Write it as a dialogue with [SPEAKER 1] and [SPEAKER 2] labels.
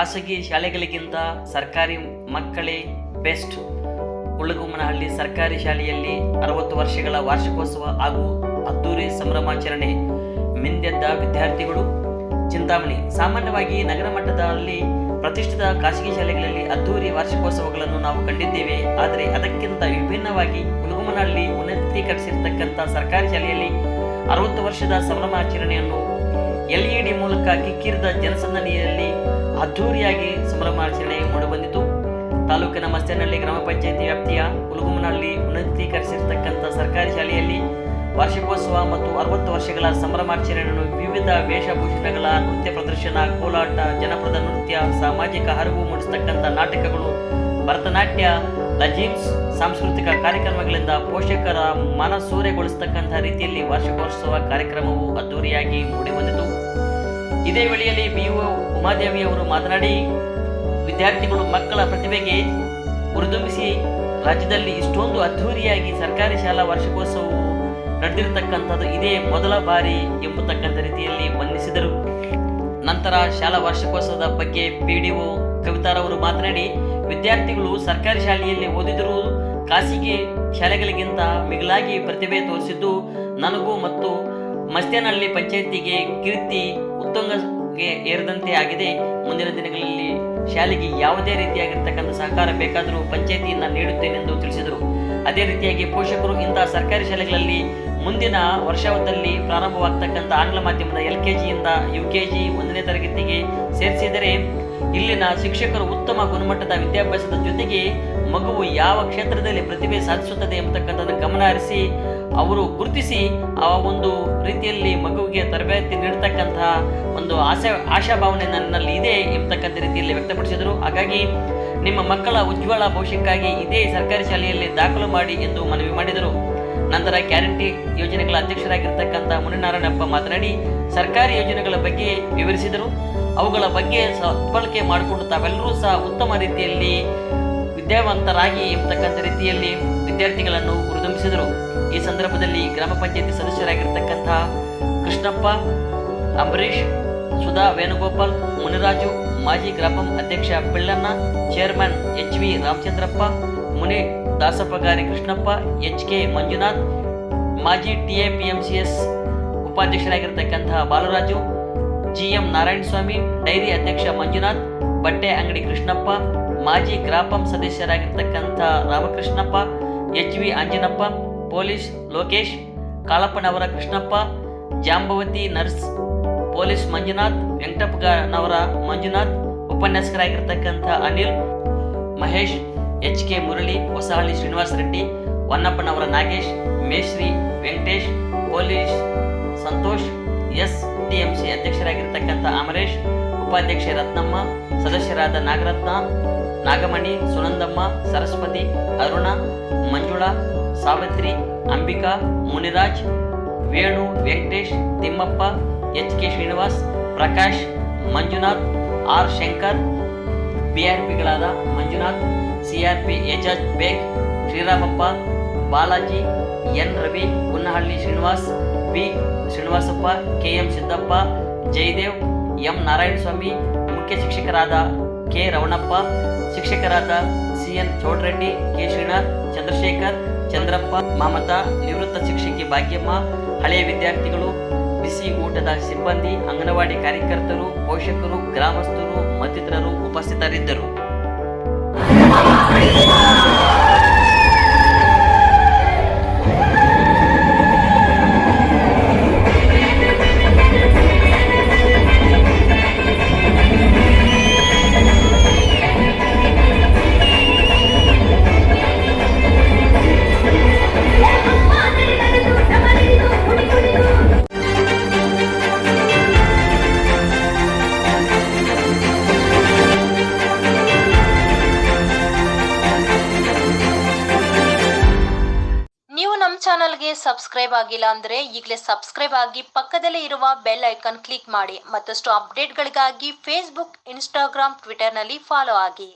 [SPEAKER 1] ಖಾಸಗಿ ಶಾಲೆಗಳಿಗಿಂತ ಸರ್ಕಾರಿ ಮಕ್ಕಳೇ ಬೆಸ್ಟ್. ಉಳಗುಮ್ಮನಹಳ್ಳಿ ಸರ್ಕಾರಿ ಶಾಲೆಯಲ್ಲಿ 60 ವರ್ಷಗಳ ವಾರ್ಷಿಕೋತ್ಸವ ಹಾಗೂ ಅದ್ದೂರಿ ಸಂಭ್ರಮಾಚರಣೆ. ಮಿಂದೆದ್ದ ವಿದ್ಯಾರ್ಥಿಗಳು. ಚಿಂತಾಮಣಿ. ಸಾಮಾನ್ಯವಾಗಿ ನಗರ ಮಟ್ಟದಲ್ಲಿ ಪ್ರತಿಷ್ಠಿತ ಖಾಸಗಿ ಶಾಲೆಗಳಲ್ಲಿ ಅದ್ದೂರಿ ವಾರ್ಷಿಕೋತ್ಸವಗಳನ್ನು ನಾವು ಕಂಡಿದ್ದೇವೆ. ಆದರೆ ಅದಕ್ಕಿಂತ ವಿಭಿನ್ನವಾಗಿ ಉಳಗುಮ್ಮನಹಳ್ಳಿ ಉನ್ನತೀಕರಿಸಿರ್ತಕ್ಕಂಥ ಸರ್ಕಾರಿ ಶಾಲೆಯಲ್ಲಿ 60 ವರ್ಷದ ಸಂಭ್ರಮಾಚರಣೆಯನ್ನು LED ಮೂಲಕ ಕಿಕ್ಕಿರಿದ ಜನಸಂದಣಿಯಲ್ಲಿ ಅದ್ದೂರಿಯಾಗಿ ಸಂಭ್ರಮಾಚರಣೆ ಮೂಡಿಬಂದಿತು. ತಾಲೂಕಿನ ಮಸ್ತೇನಹಳ್ಳಿ ಗ್ರಾಮ ಪಂಚಾಯಿತಿ ವ್ಯಾಪ್ತಿಯ ಉಳಗುಮ್ಮನಹಳ್ಳಿ ಉನ್ನತೀಕರಿಸಿರ್ತಕ್ಕಂಥ ಸರ್ಕಾರಿ ಶಾಲೆಯಲ್ಲಿ ವಾರ್ಷಿಕೋತ್ಸವ ಮತ್ತು 60 ವರ್ಷಗಳ ಸಂಭ್ರಮಾಚರಣೆಯನ್ನು ವಿವಿಧ ವೇಷಭೂಷಣಗಳ ನೃತ್ಯ ಪ್ರದರ್ಶನ, ಕೋಲಾಟ, ಜನಪದ ನೃತ್ಯ, ಸಾಮಾಜಿಕ ಅರಿವು ಮೂಡಿಸತಕ್ಕಂಥ ನಾಟಕಗಳು, ಭರತನಾಟ್ಯ, ಲಜಿಮ್ಸ್ ಸಾಂಸ್ಕೃತಿಕ ಕಾರ್ಯಕ್ರಮಗಳಿಂದ ಪೋಷಕರ ಮನಸೂರೆಗೊಳಿಸತಕ್ಕಂಥ ರೀತಿಯಲ್ಲಿ ವಾರ್ಷಿಕೋತ್ಸವ ಕಾರ್ಯಕ್ರಮವು ಅದ್ದೂರಿಯಾಗಿ ಮೂಡಿಬಂದಿತು. ಇದೇ ವೇಳೆಯಲ್ಲಿ BO ಉಮಾದೇವಿ ಅವರು ಮಾತನಾಡಿ, ವಿದ್ಯಾರ್ಥಿಗಳು ಮಕ್ಕಳ ಪ್ರತಿಭೆಗೆ ಹುರಿದುಂಬಿಸಿ ರಾಜ್ಯದಲ್ಲಿ ಇಷ್ಟೊಂದು ಅದ್ದೂರಿಯಾಗಿ ಸರ್ಕಾರಿ ಶಾಲಾ ವಾರ್ಷಿಕೋತ್ಸವವು ನಡೆದಿರತಕ್ಕಂಥದ್ದು ಇದೇ ಮೊದಲ ಬಾರಿ ಎಂಬತಕ್ಕಂಥ ರೀತಿಯಲ್ಲಿ ವಂದಿಸಿದರು. ನಂತರ ಶಾಲಾ ವಾರ್ಷಿಕೋತ್ಸವದ ಬಗ್ಗೆ PDO ಕವಿತಾರವರು ಮಾತನಾಡಿ, ವಿದ್ಯಾರ್ಥಿಗಳು ಸರ್ಕಾರಿ ಶಾಲೆಯಲ್ಲಿ ಓದಿದರೂ ಖಾಸಗಿ ಶಾಲೆಗಳಿಗಿಂತ ಮಿಗಿಲಾಗಿ ಪ್ರತಿಭೆ ತೋರಿಸಿದ್ದು ನನಗೂ ಮತ್ತು ಮಸ್ತೇನಹಳ್ಳಿ ಪಂಚಾಯಿತಿಗೆ ಕೀರ್ತಿ ಉತ್ತುಂಗಕ್ಕೆ ಏರಿದಂತೆ ಆಗಿದೆ. ಮುಂದಿನ ದಿನಗಳಲ್ಲಿ ಶಾಲೆಗೆ ಯಾವುದೇ ರೀತಿಯಾಗಿರ್ತಕ್ಕಂಥ ಸಹಕಾರ ಬೇಕಾದರೂ ಪಂಚಾಯಿತಿಯಿಂದ ನೀಡುತ್ತೇನೆಂದು ತಿಳಿಸಿದರು. ಅದೇ ರೀತಿಯಾಗಿ ಪೋಷಕರು ಇಂತಹ ಸರ್ಕಾರಿ ಶಾಲೆಗಳಲ್ಲಿ ಮುಂದಿನ ವರ್ಷದಲ್ಲಿ ಪ್ರಾರಂಭವಾಗ್ತಕ್ಕಂಥ ಆಂಗ್ಲ ಮಾಧ್ಯಮದ LKG ಯಿಂದ UKG 1ನೇ ತರಗತಿಗೆ ಸೇರಿಸಿದರೆ ಇಲ್ಲಿನ ಶಿಕ್ಷಕರು ಉತ್ತಮ ಗುಣಮಟ್ಟದ ವಿದ್ಯಾಭ್ಯಾಸದ ಜೊತೆಗೆ ಮಗುವು ಯಾವ ಕ್ಷೇತ್ರದಲ್ಲಿ ಪ್ರತಿಭೆ ಸಾಧಿಸುತ್ತದೆ ಎಂಬತಕ್ಕಂಥದ್ದನ್ನು ಗಮನ ಹರಿಸಿ ಅವರು ಗುರುತಿಸಿ ಆ ಒಂದು ರೀತಿಯಲ್ಲಿ ಮಗುವಿಗೆ ತರಬೇತಿ ನೀಡತಕ್ಕಂತಹ ಒಂದು ಆಶಾಭಾವನೆ ನನ್ನಲ್ಲಿ ಇದೆ ಎಂಬತಕ್ಕಂಥ ರೀತಿಯಲ್ಲಿ ವ್ಯಕ್ತಪಡಿಸಿದರು. ಹಾಗಾಗಿ ನಿಮ್ಮ ಮಕ್ಕಳ ಉಜ್ವಲ ಭವಿಷ್ಯಕ್ಕಾಗಿ ಇದೇ ಸರ್ಕಾರಿ ಶಾಲೆಯಲ್ಲಿ ದಾಖಲು ಮಾಡಿ ಎಂದು ಮನವಿ ಮಾಡಿದರು. ನಂತರ ಗ್ಯಾರಂಟಿ ಯೋಜನೆಗಳ ಅಧ್ಯಕ್ಷರಾಗಿರ್ತಕ್ಕಂಥ ಮುನಿನಾರಾಯಣಪ್ಪ ಮಾತನಾಡಿ ಸರ್ಕಾರಿ ಯೋಜನೆಗಳ ಬಗ್ಗೆ ವಿವರಿಸಿದರು. ಅವುಗಳ ಬಗ್ಗೆ ಸದ್ಬಳಕೆ ಮಾಡಿಕೊಂಡು ತಾವೆಲ್ಲರೂ ಸಹ ಉತ್ತಮ ರೀತಿಯಲ್ಲಿ ವಿದ್ಯಾವಂತರಾಗಿ ಎಂಬತಕ್ಕಂಥ ರೀತಿಯಲ್ಲಿ ವಿದ್ಯಾರ್ಥಿಗಳನ್ನು ಹುರಿದುಂಬಿಸಿದರು. ಈ ಸಂದರ್ಭದಲ್ಲಿ ಗ್ರಾಮ ಪಂಚಾಯಿತಿ ಸದಸ್ಯರಾಗಿರ್ತಕ್ಕಂಥ ಕೃಷ್ಣಪ್ಪ, ಅಂಬರೀಶ್, ಸುಧಾ ವೇಣುಗೋಪಾಲ್, ಮುನಿರಾಜು, ಮಾಜಿ ಗ್ರಾಪಂ ಅಧ್ಯಕ್ಷ ಪಿಳ್ಳಣ್ಣ, ಚೇರ್ಮನ್ HV ರಾಮಚಂದ್ರಪ್ಪ, ಮುನಿ ದಾಸಪ್ಪಗಾರಿ ಕೃಷ್ಣಪ್ಪ, HK ಮಂಜುನಾಥ್, ಮಾಜಿ TAPMCS ಉಪಾಧ್ಯಕ್ಷರಾಗಿರ್ತಕ್ಕಂತಹ ಬಾಲರಾಜು, GM ನಾರಾಯಣಸ್ವಾಮಿ, ಡೈರಿ ಅಧ್ಯಕ್ಷ ಮಂಜುನಾಥ್, ಬಟ್ಟೆ ಅಂಗಡಿ ಕೃಷ್ಣಪ್ಪ, ಮಾಜಿ ಗ್ರಾಪಂ ಸದಸ್ಯರಾಗಿರ್ತಕ್ಕಂಥ ರಾಮಕೃಷ್ಣಪ್ಪ, HV ಅಂಜನಪ್ಪ, ಪೊಲೀಸ್ ಲೋಕೇಶ್, ಕಾಳಪ್ಪನವರ ಕೃಷ್ಣಪ್ಪ, ಜಾಂಬವತಿ ನರ್ಸ್, ಪೊಲೀಸ್ ಮಂಜುನಾಥ್, ವೆಂಕಟಪ್ಪನವರ ಮಂಜುನಾಥ್, ಉಪನ್ಯಾಸಕರಾಗಿರ್ತಕ್ಕಂಥ ಅನಿಲ್, ಮಹೇಶ್, HK ಮುರಳಿ, ಹೊಸಹಳ್ಳಿ ಶ್ರೀನಿವಾಸ ರೆಡ್ಡಿ, ಹೊನ್ನಪ್ಪನವರ ನಾಗೇಶ್, ಮೇಶ್ರಿ ವೆಂಕಟೇಶ್, ಪೊಲೀಸ್ ಸಂತೋಷ್, STMC ಅಧ್ಯಕ್ಷರಾಗಿರ್ತಕ್ಕಂಥ ಅಮರೇಶ್, ಉಪಾಧ್ಯಕ್ಷ ರತ್ನಮ್ಮ, ಸದಸ್ಯರಾದ ನಾಗರತ್ನ, ನಾಗಮಣಿ, Sunandamma, Saraswati, Aruna, Manjula, Savitri, Ambika, Muniraj, Venu, Venkatesh, Thimmappa, HK Srinivas, Prakash, Manjunath, R Shankar, BRPಗಳಾದ Manjunath, CRP Ejaz ಬೇಗ್, Sriramappa, Balaji, N Ravi, ಉನ್ನಹಳ್ಳಿ Srinivas, B Srinivasappa, KM Siddappa, Jayadev, M Narayanaswamy, ಮುಖ್ಯ ಶಿಕ್ಷಕರಾದ K ರವಣಪ್ಪ, ಶಿಕ್ಷಕರಾದ CN ಚೌಡರೆಡ್ಡಿ, K ಶ್ರೀನಾಥ್, ಚಂದ್ರಶೇಖರ್, ಚಂದ್ರಪ್ಪ, ಮಮತಾ, ನಿವೃತ್ತ ಶಿಕ್ಷಕಿ ಭಾಗ್ಯಮ್ಮ, ಹಳೆಯ ವಿದ್ಯಾರ್ಥಿಗಳು, ಬಿಸಿ ಊಟದ ಸಿಬ್ಬಂದಿ, ಅಂಗನವಾಡಿ ಕಾರ್ಯಕರ್ತರು, ಪೋಷಕರು, ಗ್ರಾಮಸ್ಥರು ಮತ್ತಿತರರು ಉಪಸ್ಥಿತರಿದ್ದರು.
[SPEAKER 2] ಚಾನಲ್ಗೆ ಸಬ್ಸ್ಕ್ರೈಬ್ ಆಗಿಲ್ಲ ಅಂದ್ರೆ ಈಗಲೇ ಸಬ್ಸ್ಕ್ರೈಬ್ ಆಗಿ ಪಕ್ಕದಲ್ಲೇ ಇರುವ ಬೆಲ್ ಐಕಾನ್ ಕ್ಲಿಕ್ ಮಾಡಿ. ಮತ್ತಷ್ಟು ಅಪ್ಡೇಟ್ಗಳಿಗಾಗಿ ಫೇಸ್ಬುಕ್, ಇನ್ಸ್ಟಾಗ್ರಾಮ್, ಟ್ವಿಟರ್ನಲ್ಲಿ ಫಾಲೋ ಆಗಿ.